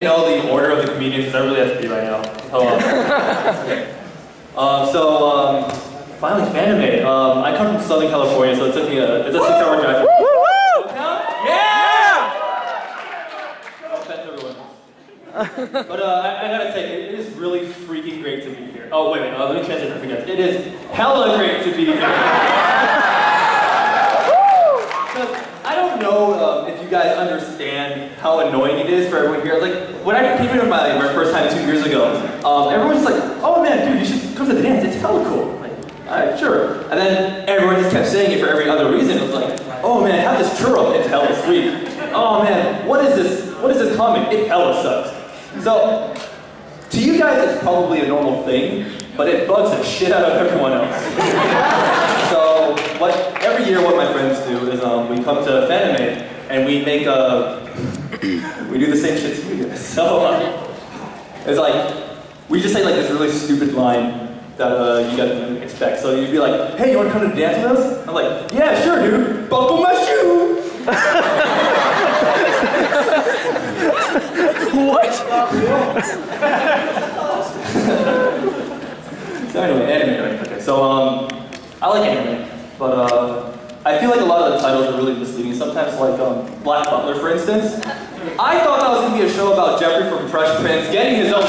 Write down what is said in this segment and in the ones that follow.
know the order of the comedians because I really have to be right now. Finally FanimeCon. I come from Southern California, so it took me it's a 6-hour drive. Yeah! But I gotta say, it is really freaking great to be here. Oh wait, let me translate that for you guys. It is hella great to be here. I don't know if you guys understand how annoying it is for everyone here. Like, when I came here my first time 2 years ago, everyone's just like, oh man, dude, you should come to the dance, it's hella cool. Like, alright, sure. And then everyone just kept saying it for every other reason. It was like, oh man, have this churro, it's hella sweet. Oh man, what is this comment? It hella sucks. So, to you guys it's probably a normal thing, but it bugs the shit out of everyone else. So, every year what my friends do is we come to FanimeCon and we make we do the same shit too. So it's like, we just say like this really stupid line that you guys wouldn't expect. So you'd be like, hey, you want to come to dance with us? I'm like, yeah, sure, dude. Buckle my shoe. What? So anyway, anime. Okay, so I like anime, but I feel like a lot of the titles are really misleading. Sometimes, like Black Butler, for instance. I thought that was going to be a show about Jeffrey from Fresh Prince getting his own show.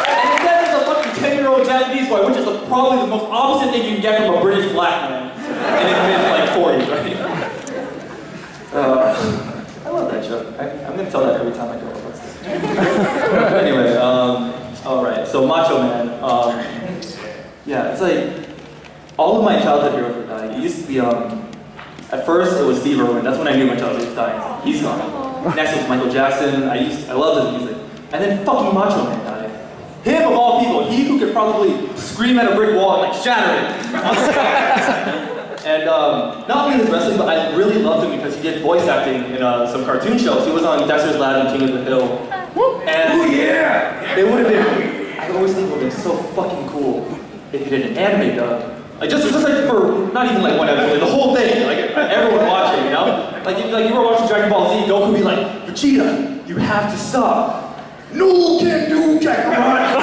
And instead there's a fucking 10-year-old Japanese boy, which is probably the most opposite thing you can get from a British black man. And it's been like 40s, right? I love that joke. I'm going to tell that every time I go. Anyway, alright, so Macho Man. Yeah, it's like, all of my childhood heroes were dying. It used to be, at first it was Steve Irwin. That's when I knew my childhood was dying. He's gone. Next was Michael Jackson. I loved his music. And then fucking Macho Man died. Him of all people, he who could probably scream at a brick wall and like shatter it. And not only his wrestling, but I really loved him because he did voice acting in some cartoon shows. He was on Dexter's Lab and King of the Hill. And yeah! It would have been, I always think it would have been so fucking cool if he did an anime dub. Like just like for, not even like one episode, like the whole thing, like everyone watching, you know? Like you were watching Dragon Ball Z, Goku would be like, Vegeta, you have to stop. No can do Kakarot!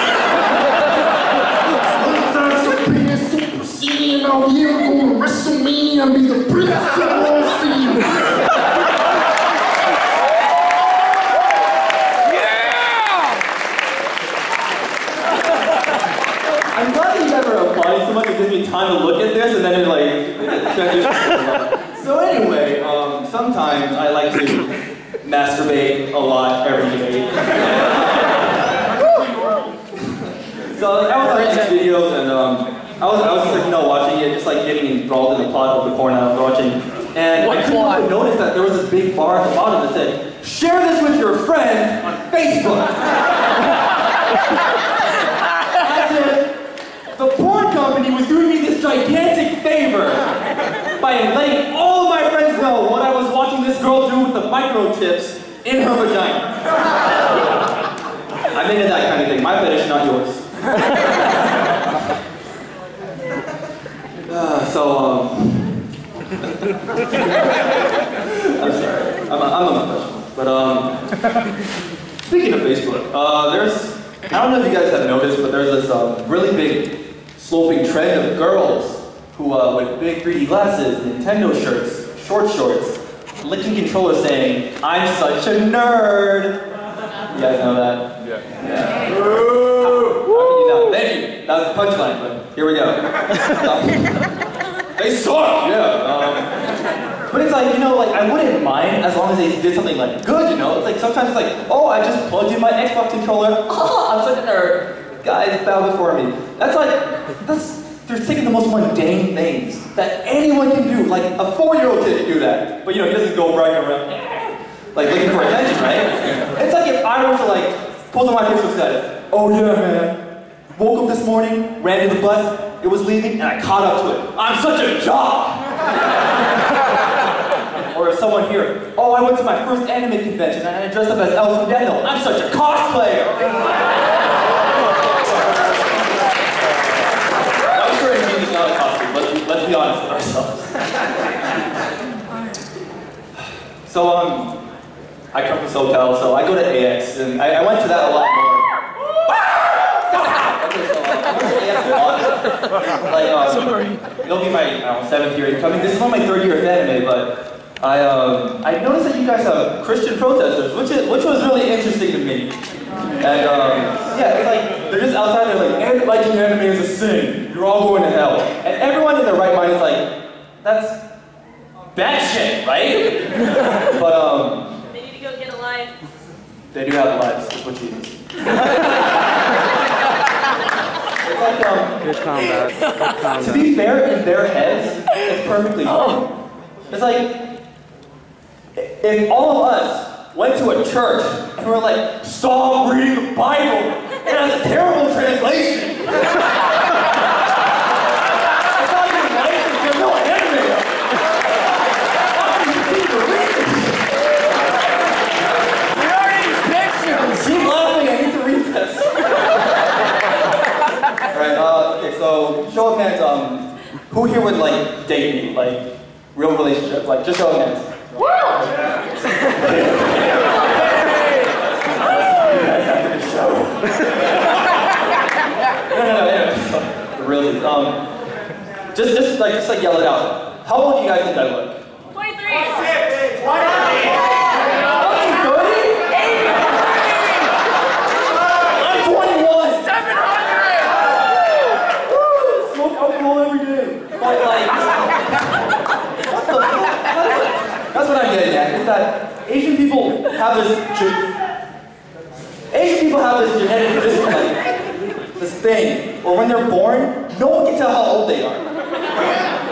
Super Saiyan out here, go to WrestleMania and be the Prince of All Seas! I'm glad that you ever applauded so much. It gives me time to look at this and then it like transitions. So anyway, sometimes I like to masturbate a lot every day. So I was watching these videos and I was just like, you know, watching it, just like getting enthralled in the plot of the porn I was watching. And I couldn't notice that there was this big bar at the bottom that said, share this with your friends on Facebook. The porn company was doing me this gigantic favor by letting all of my friends know what I was watching this girl do with the microchips in her vagina. I'm into that kind of thing. My fetish, not yours. I'm sorry. I'm a professional. But speaking of Facebook, I don't know if you guys have noticed, but there's this really big sloping trend of girls who, with big 3D glasses, Nintendo shirts, short shorts, licking controllers saying, I'm such a nerd! You guys know that? Yeah. How can you not? Thank you! That was the punchline, but here we go. They suck! Yeah. But it's like, you know, like, I wouldn't mind as long as they did something, like, good, you know? It's like, sometimes it's like, oh, I just plugged in my Xbox controller. Oh, I'm such a nerd. Guys, bow before me. That's like, they're taking the most mundane things that anyone can do. Like, a 4-year-old kid can do that. But, you know, he doesn't go running around, like, looking for attention, right? It's like if I were to, like, post on my Facebook status, oh yeah, man. Woke up this morning, ran to the bus, it was leaving, and I caught up to it. I'm such a jock! Or if someone here, oh, I went to my first anime convention and I dressed up as Elf from Death Note. I'm such a cosplayer! I'm sure it's not a costume, let's be honest with ourselves. So, I come from SoCal, so I go to AX, and I went to that a lot more. Okay, so I went to AX a lot. Like, it'll be my, 7th year coming. This is only my 3rd year of anime, but I noticed that you guys have Christian protesters, which was really interesting to me. And yeah, it's like, they're just outside, they're like, liking anime is a sin, you're all going to hell. And everyone in their right mind is like, that's bad shit, right? But they need to go get a life. They do have lives, is what she means. It's like, good combat. To be fair, in their heads, it's perfectly fine. It's like, if all of us went to a church and we're like, stop reading the Bible, it has a terrible translation. It's not even nice if there's no anime. How can you keep reading? We already pictures. Keep laughing, I need to read this. Alright, okay, so show of hands, who here would like date me? Like, real relationship, like just show of hands. Woo! Really, just like yell it out. How old do you guys think I look? 23. 26. 30? I'm 21. 700. Woo! Smoke alcohol every day. But like, what the fuck? That's what I'm getting at. Is that Asian people have this genetic this thing, where when they're born, no one can tell how old they are.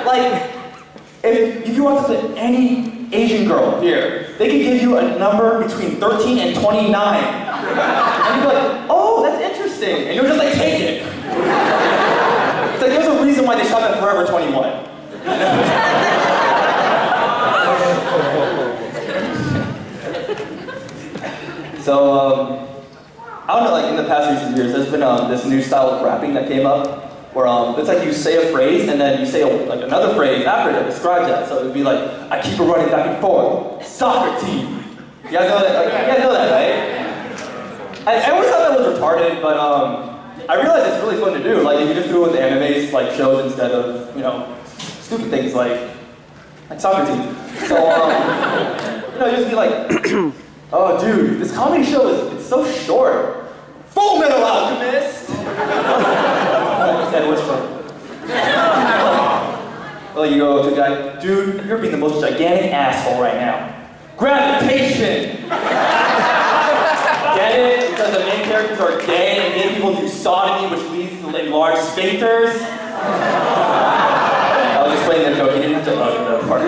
Like, if you walk up to any Asian girl here, they can give you a number between 13 and 29. And you're like, oh, that's interesting. And you'll just like take it. It's like there's a reason why they shop at Forever 21. So, I don't know, like in the past recent years, there's been this new style of rapping that came up, where it's like you say a phrase and then you say like another phrase after that describes that. So it'd be like, I keep it running back and forth, soccer team. You guys know that? Like, you guys know that, right? I always thought that was retarded, but I realized it's really fun to do. Like if you just do it with animes, like shows instead of stupid things like soccer team. So you just be like. Oh, dude, this comedy show it's so short. Full Metal Alchemist! Well, you go to the guy, dude, you're being the most gigantic asshole right now. Gravitation! Get it? Because the main characters are gay and gay people do sodomy, which leads to large sphincters. I was explaining the joke, you didn't have to hug that part.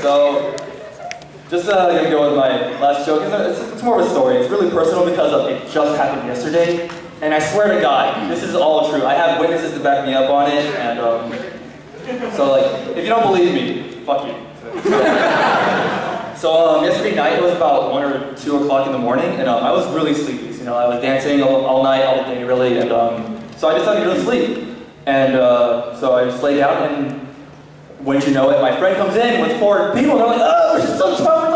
So, just gonna go with my last joke. It's more of a story. It's really personal because it just happened yesterday. And I swear to God, this is all true. I have witnesses to back me up on it. And so like, if you don't believe me, fuck you. So yesterday night, it was about 1 or 2 o'clock in the morning, and I was really sleepy. I was dancing all night, all day, really. And so I decided to go to sleep. And so I just lay down, and wouldn't you know it, my friend comes in with 4 people, and they're like, oh, she's so charming,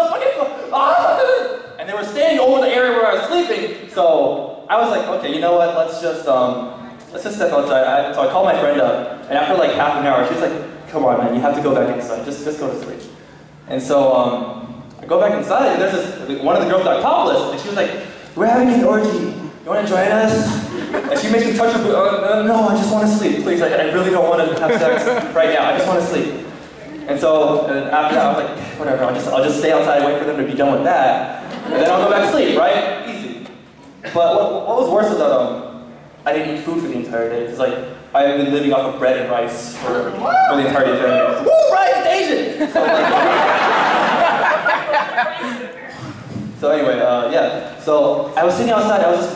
and they were standing over the area where I was sleeping. So I was like, okay, you know what? Let's just step outside. So I called my friend up, and after like half an hour, she's like, come on, man, you have to go back inside. Just go to sleep. And so I go back inside, and there's one of the girls got topless, and she was like, we're having an orgy. You want to join us? And she makes me touch her boob. No, I just want to sleep, please. I really don't want to have sex right now. I just want to sleep. And so after that, I was like, whatever. I'll just stay outside and wait for them to be done with that, and then I'll go back to sleep, right? Easy. But what was worse is that I didn't eat food for the entire day. It's like I have been living off of bread and rice for the entirety of the day. Woo, rice, it's Asian. So anyway, yeah. So I was sitting outside. I was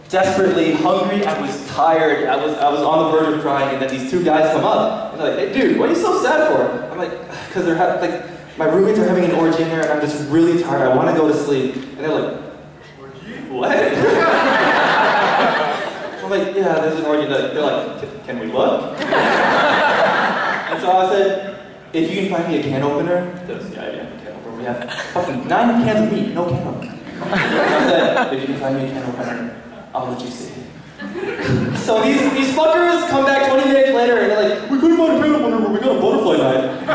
just desperately hungry, I was tired, I was on the verge of crying, and then these two guys come up, and they're like, hey dude, what are you so sad for? I'm like, because they're like, my roommates are having an orgy in there, and I'm just really tired, I want to go to sleep. And they're like, what? I'm like, yeah, there's an orgy. They're like, can we look? And so I said, if you can find me a can opener, there's yeah, a can opener. We have fucking 9 cans of meat, no can opener. I said, if you can find me a can opener, I'll let you see. So these fuckers come back 20 minutes later and they're like, we couldn't find a can opener, but we got a butterfly knife. So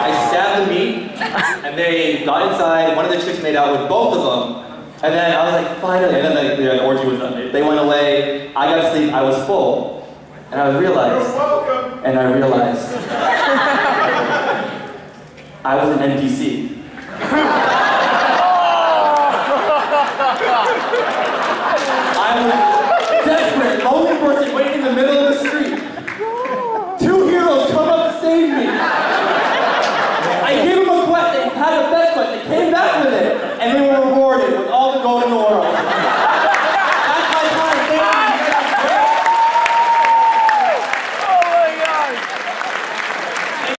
I stabbed the meat, and they got inside. One of the chicks made out with both of them. And then I was like, finally, and then the orgy was done. They went away, I got to sleep, I was full. And I realized, I was an NPC. I was